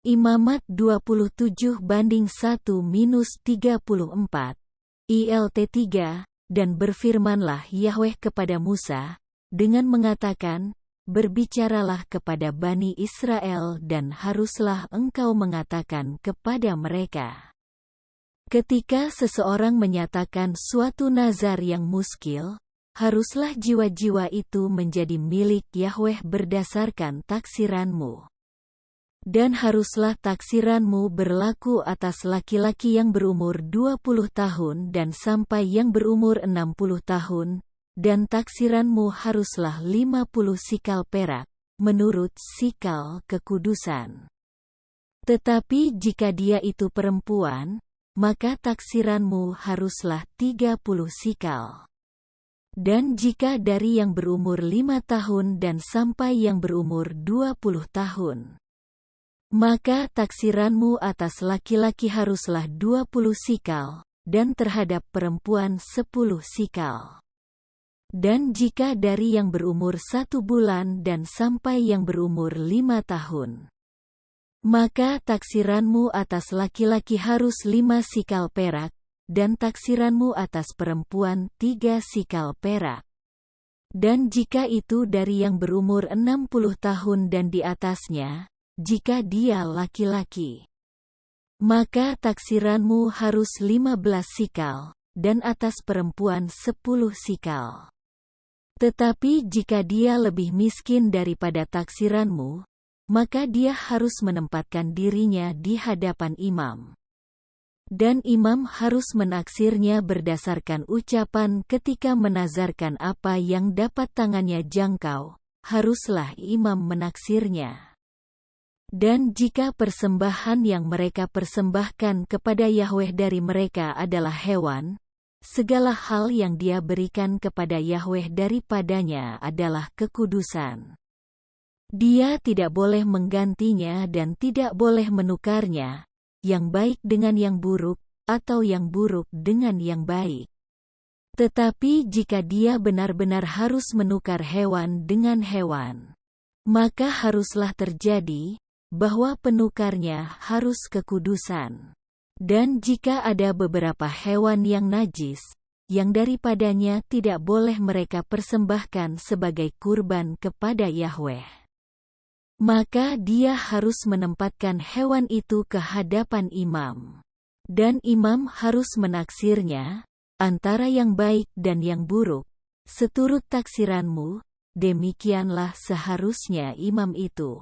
Imamat 27:1-34, ILT 3, dan berfirmanlah Yahweh kepada Musa, dengan mengatakan, berbicaralah kepada Bani Israel dan haruslah engkau mengatakan kepada mereka. Ketika seseorang menyatakan suatu nazar yang muskil, haruslah jiwa-jiwa itu menjadi milik Yahweh berdasarkan taksiranmu. Dan haruslah taksiranmu berlaku atas laki-laki yang berumur 20 tahun dan sampai yang berumur 60 tahun, dan taksiranmu haruslah 50 sikal perak, menurut sikal kekudusan. Tetapi jika dia itu perempuan, maka taksiranmu haruslah 30 sikal. Dan jika dari yang berumur 5 tahun dan sampai yang berumur 20 tahun, maka taksiranmu atas laki-laki haruslah 20 sikal, dan terhadap perempuan 10 sikal. Dan jika dari yang berumur 1 bulan dan sampai yang berumur 5 tahun, maka taksiranmu atas laki-laki harus 5 sikal perak, dan taksiranmu atas perempuan 3 sikal perak. Dan jika itu dari yang berumur 60 tahun dan di atasnya, jika dia laki-laki, maka taksiranmu harus 15 sikal, dan atas perempuan 10 sikal. Tetapi jika dia lebih miskin daripada taksiranmu, maka dia harus menempatkan dirinya di hadapan imam. Dan imam harus menaksirnya berdasarkan ucapan ketika menazarkan apa yang dapat tangannya jangkau, haruslah imam menaksirnya. Dan jika persembahan yang mereka persembahkan kepada Yahweh dari mereka adalah hewan, segala hal yang dia berikan kepada Yahweh daripadanya adalah kekudusan. Dia tidak boleh menggantinya dan tidak boleh menukarnya, yang baik dengan yang buruk, atau yang buruk dengan yang baik. Tetapi jika dia benar-benar harus menukar hewan dengan hewan, maka haruslah terjadi bahwa penukarnya harus kekudusan. Dan jika ada beberapa hewan yang najis, yang daripadanya tidak boleh mereka persembahkan sebagai kurban kepada Yahweh, maka dia harus menempatkan hewan itu ke hadapan imam. Dan imam harus menaksirnya, antara yang baik dan yang buruk, seturut taksiranmu, demikianlah seharusnya imam itu.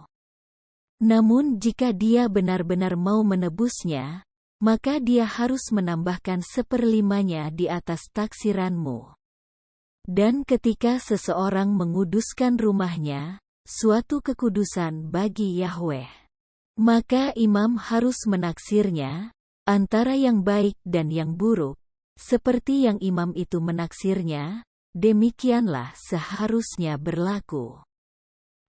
Namun jika dia benar-benar mau menebusnya, maka dia harus menambahkan 1/5-nya di atas taksiranmu. Dan ketika seseorang menguduskan rumahnya, suatu kekudusan bagi Yahweh, maka imam harus menaksirnya, antara yang baik dan yang buruk, seperti yang imam itu menaksirnya, demikianlah seharusnya berlaku.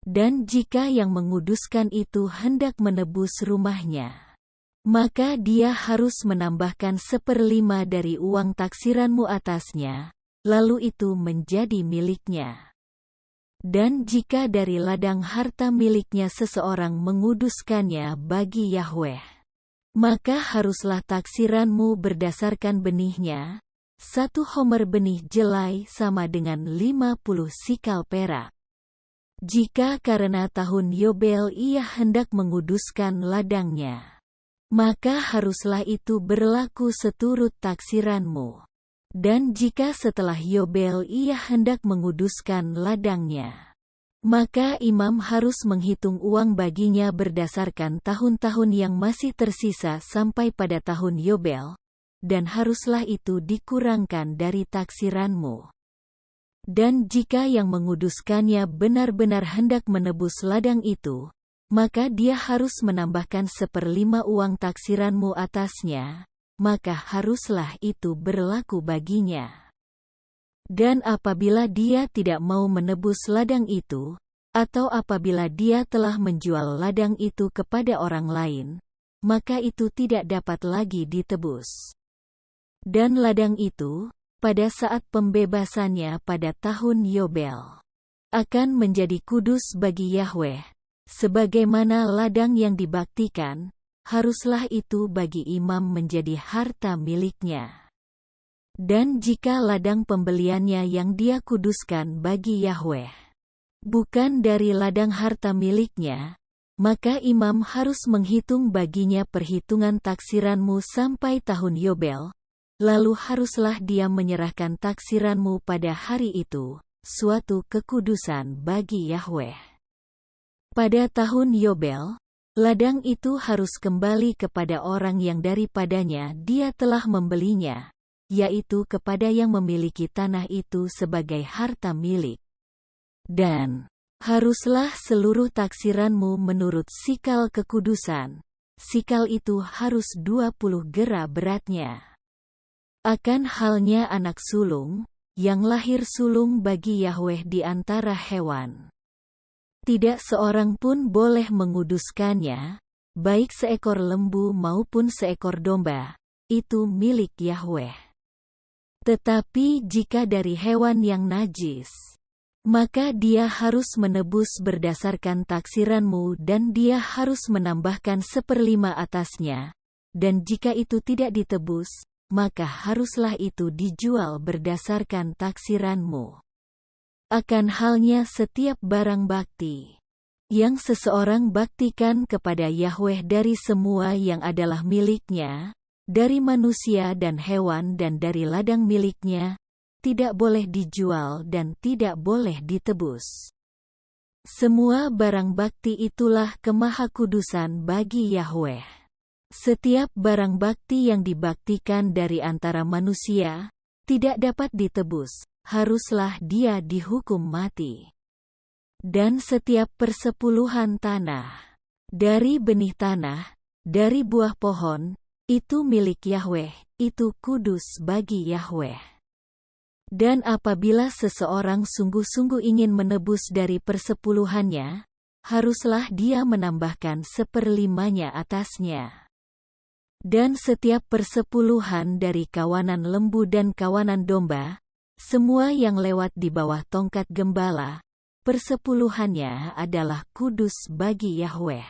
Dan jika yang menguduskan itu hendak menebus rumahnya, maka dia harus menambahkan 1/5 dari uang taksiranmu atasnya, lalu itu menjadi miliknya. Dan jika dari ladang harta miliknya seseorang menguduskannya bagi Yahweh, maka haruslah taksiranmu berdasarkan benihnya, 1 homer benih jelai sama dengan 50 sikal perak. Jika karena tahun Yobel ia hendak menguduskan ladangnya, maka haruslah itu berlaku seturut taksiranmu. Dan jika setelah Yobel ia hendak menguduskan ladangnya, maka imam harus menghitung uang baginya berdasarkan tahun-tahun yang masih tersisa sampai pada tahun Yobel, dan haruslah itu dikurangkan dari taksiranmu. Dan jika yang menguduskannya benar-benar hendak menebus ladang itu, maka dia harus menambahkan 1/5 uang taksiranmu atasnya, maka haruslah itu berlaku baginya. Dan apabila dia tidak mau menebus ladang itu, atau apabila dia telah menjual ladang itu kepada orang lain, maka itu tidak dapat lagi ditebus. Dan ladang itu, pada saat pembebasannya pada tahun Yobel, akan menjadi kudus bagi Yahweh, Sebagaimana ladang yang dibaktikan, haruslah itu bagi imam menjadi harta miliknya. Dan jika ladang pembeliannya yang dia kuduskan bagi Yahweh bukan dari ladang harta miliknya, maka imam harus menghitung baginya perhitungan taksiranmu sampai tahun Yobel, lalu haruslah dia menyerahkan taksiranmu pada hari itu, suatu kekudusan bagi Yahweh. Pada tahun Yobel, ladang itu harus kembali kepada orang yang daripadanya dia telah membelinya, yaitu kepada yang memiliki tanah itu sebagai harta milik. Dan haruslah seluruh taksiranmu menurut sikal kekudusan. Sikal itu harus 20 gera beratnya. Akan halnya anak sulung, yang lahir sulung bagi Yahweh di antara hewan. Tidak seorang pun boleh menguduskannya, baik seekor lembu maupun seekor domba, itu milik Yahweh. Tetapi jika dari hewan yang najis, maka dia harus menebus berdasarkan taksiranmu dan dia harus menambahkan 1/5 atasnya, dan jika itu tidak ditebus, maka haruslah itu dijual berdasarkan taksiranmu. Akan halnya setiap barang bakti yang seseorang baktikan kepada Yahweh dari semua yang adalah miliknya, dari manusia dan hewan dan dari ladang miliknya, tidak boleh dijual dan tidak boleh ditebus. Semua barang bakti itulah kemahakudusan bagi Yahweh. Setiap barang bakti yang dibaktikan dari antara manusia, tidak dapat ditebus, haruslah dia dihukum mati. Dan setiap persepuluhan tanah, dari benih tanah, dari buah pohon, itu milik Yahweh, itu kudus bagi Yahweh. Dan apabila seseorang sungguh-sungguh ingin menebus dari persepuluhannya, haruslah dia menambahkan 1/5-nya atasnya. Dan setiap persepuluhan dari kawanan lembu dan kawanan domba, semua yang lewat di bawah tongkat gembala, persepuluhannya adalah kudus bagi Yahweh.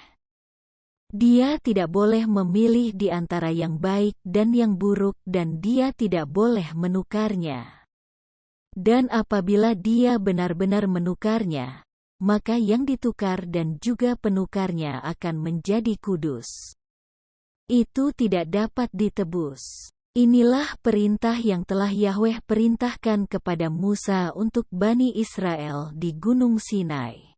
Dia tidak boleh memilih di antara yang baik dan yang buruk dan dia tidak boleh menukarnya. Dan apabila dia benar-benar menukarnya, maka yang ditukar dan juga penukarnya akan menjadi kudus. Itu tidak dapat ditebus. Inilah perintah yang telah Yahweh perintahkan kepada Musa untuk Bani Israel di Gunung Sinai.